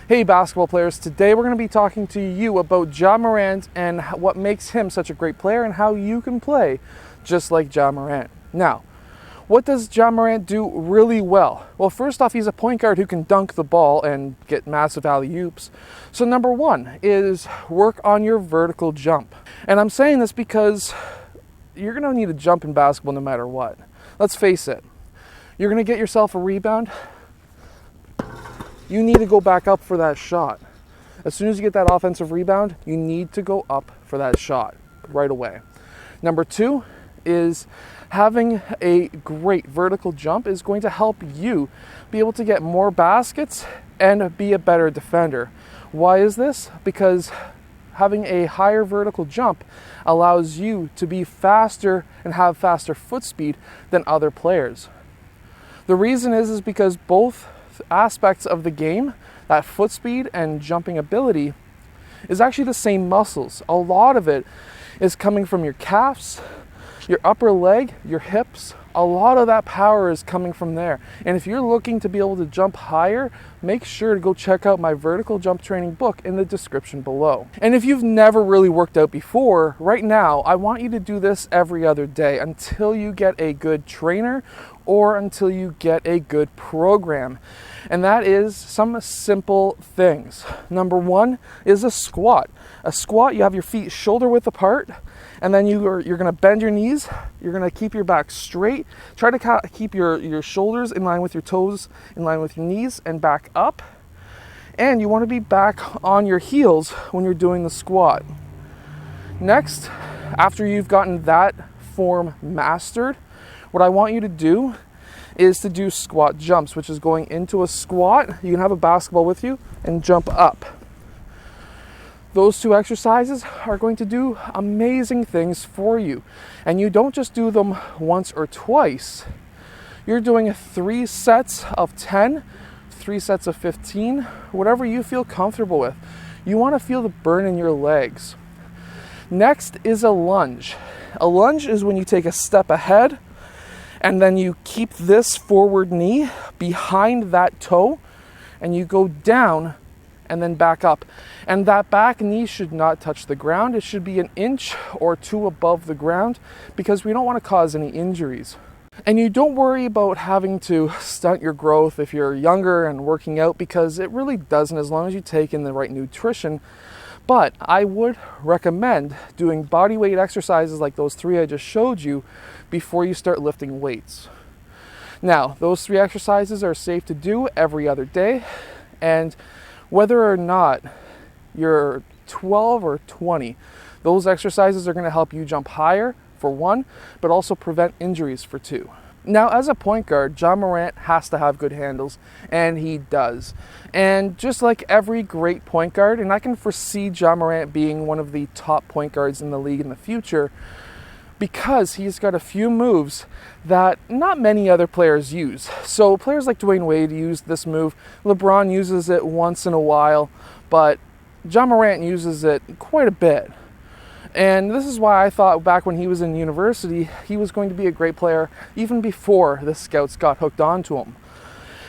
Hey basketball players, today we're going to be talking to you about Ja Morant and what makes him such a great player and how you can play just like Ja Morant. Now, what does Ja Morant do really well? Well, first off, he's a point guard who can dunk the ball and get massive alley-oops. So number one is work on your vertical jump. And I'm saying this because you're going to need a jump in basketball no matter what. Let's face it. You're going to get yourself a rebound. You need to go back up for that shot. As soon as you get that offensive rebound, you need to go up for that shot right away. Number two is having a great vertical jump is going to help you be able to get more baskets and be a better defender. Why is this? Because having a higher vertical jump allows you to be faster and have faster foot speed than other players. The reason is because both aspects of the game, that foot speed and jumping ability, is actually the same muscles. A lot of it is coming from your calves, your upper leg, your hips. A lot of that power is coming from there. And if you're looking to be able to jump higher, make sure to go check out my vertical jump training book in the description below. And if you've never really worked out before, right now, I want you to do this every other day until you get a good trainer or until you get a good program. And that is some simple things. Number one is a squat. A squat, you have your feet shoulder width apart, and then you're going to bend your knees. You're going to keep your back straight. Try to keep your shoulders in line with your toes, in line with your knees, and back up. And you want to be back on your heels when you're doing the squat. Next, after you've gotten that form mastered, what I want you to do is to do squat jumps, which is going into a squat. You can have a basketball with you and jump up. Those two exercises are going to do amazing things for you. And you don't just do them once or twice. You're doing 3 sets of 10, 3 sets of 15, whatever you feel comfortable with. You want to feel the burn in your legs. Next is a lunge. A lunge is when you take a step ahead and then you keep this forward knee behind that toe and you go down and then back up. And that back knee should not touch the ground. It should be 1 inch or 2 above the ground because we don't want to cause any injuries. And you don't worry about having to stunt your growth if you're younger and working out because it really doesn't as long as you take in the right nutrition. But I would recommend doing body weight exercises like those 3 I just showed you before you start lifting weights. Now, those 3 exercises are safe to do every other day, and whether or not you're 12 or 20, those exercises are going to help you jump higher for 1, but also prevent injuries for 2. Now, as a point guard, Ja Morant has to have good handles, and he does. And just like every great point guard, and I can foresee Ja Morant being one of the top point guards in the league in the future, because he's got a few moves that not many other players use. So players like Dwayne Wade use this move. LeBron uses it once in a while, but Ja Morant uses it quite a bit. And this is why I thought back when he was in university, he was going to be a great player even before the scouts got hooked onto him.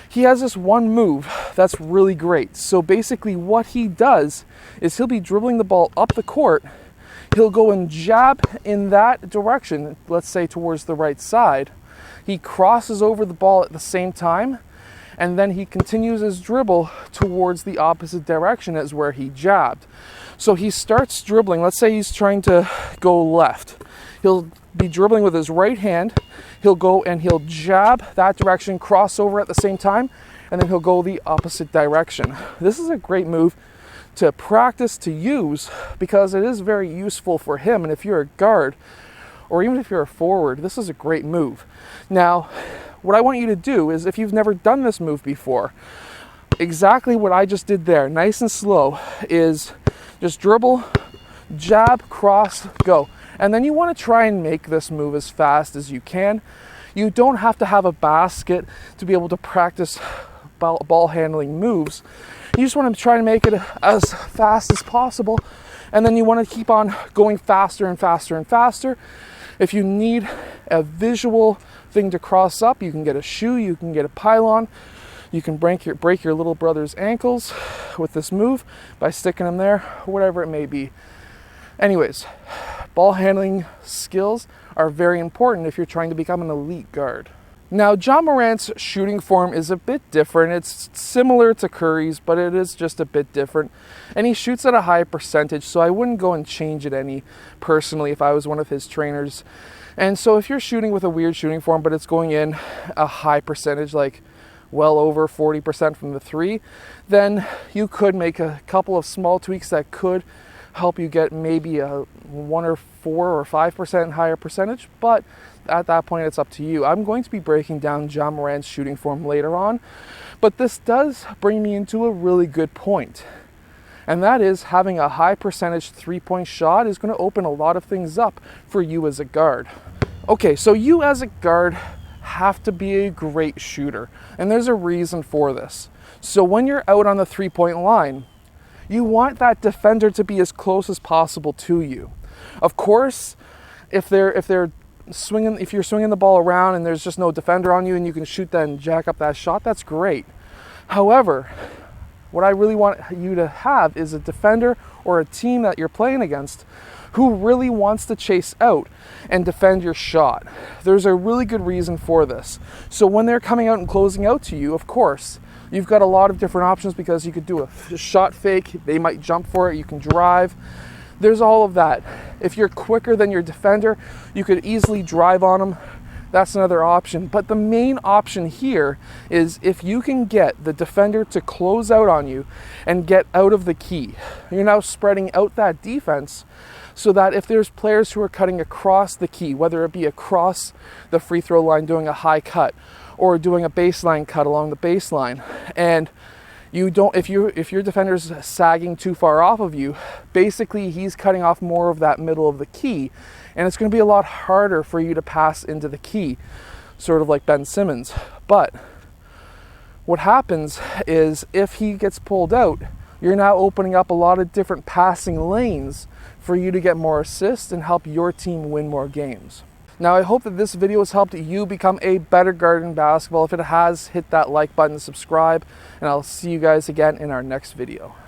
He has this one move that's really great. So basically what he does is he'll be dribbling the ball up the court. He'll go and jab in that direction, let's say towards the right side. He crosses over the ball at the same time, and then he continues his dribble towards the opposite direction as where he jabbed. So he starts dribbling. Let's say he's trying to go left. He'll be dribbling with his right hand. He'll go and he'll jab that direction, cross over at the same time, and then he'll go the opposite direction. This is a great move to practice, to use, because it is very useful for him. And if you're a guard, or even if you're a forward, this is a great move. Now, what I want you to do is, if you've never done this move before, exactly what I just did there, nice and slow, is just dribble, jab, cross, go. And then you want to try and make this move as fast as you can. You don't have to have a basket to be able to practice ball handling moves. You just want to try to make it as fast as possible. And then you want to keep on going faster and faster and faster. If you need a visual thing to cross up, you can get a shoe, you can get a pylon. You can break your little brother's ankles with this move by sticking him there, whatever it may be. Anyways, ball handling skills are very important if you're trying to become an elite guard. Now, Ja Morant's shooting form is a bit different. It's similar to Curry's, but it is just a bit different. And he shoots at a high percentage, so I wouldn't go and change it any personally if I was one of his trainers. And so if you're shooting with a weird shooting form, but it's going in a high percentage, like well over 40% from the three, then you could make a couple of small tweaks that could help you get maybe a 1 or 4 or 5% higher percentage, but at that point it's up to you. I'm going to be breaking down Ja Morant's shooting form later on, but this does bring me into a really good point, and that is having a high percentage three-point shot is going to open a lot of things up for you as a guard. Okay, so you as a guard have to be a great shooter, and there's a reason for this. So when you're out on the three-point line, you want that defender to be as close as possible to you. Of course, if you're swinging the ball around and there's just no defender on you and you can shoot that and jack up that shot, that's great. However, what I really want you to have is a defender or a team that you're playing against who really wants to chase out and defend your shot. There's a really good reason for this. So when they're coming out and closing out to you, of course, you've got a lot of different options because you could do a shot fake, they might jump for it, you can drive. There's all of that. If you're quicker than your defender, you could easily drive on them. That's another option. But the main option here is if you can get the defender to close out on you and get out of the key. You're now spreading out that defense so that if there's players who are cutting across the key, whether it be across the free throw line doing a high cut or doing a baseline cut along the baseline, and if your defender's sagging too far off of you, basically he's cutting off more of that middle of the key, and it's going to be a lot harder for you to pass into the key, sort of like Ben Simmons. But what happens is if he gets pulled out, you're now opening up a lot of different passing lanes for you to get more assists and help your team win more games. Now, I hope that this video has helped you become a better guard in basketball. If it has, hit that like button, subscribe, and I'll see you guys again in our next video.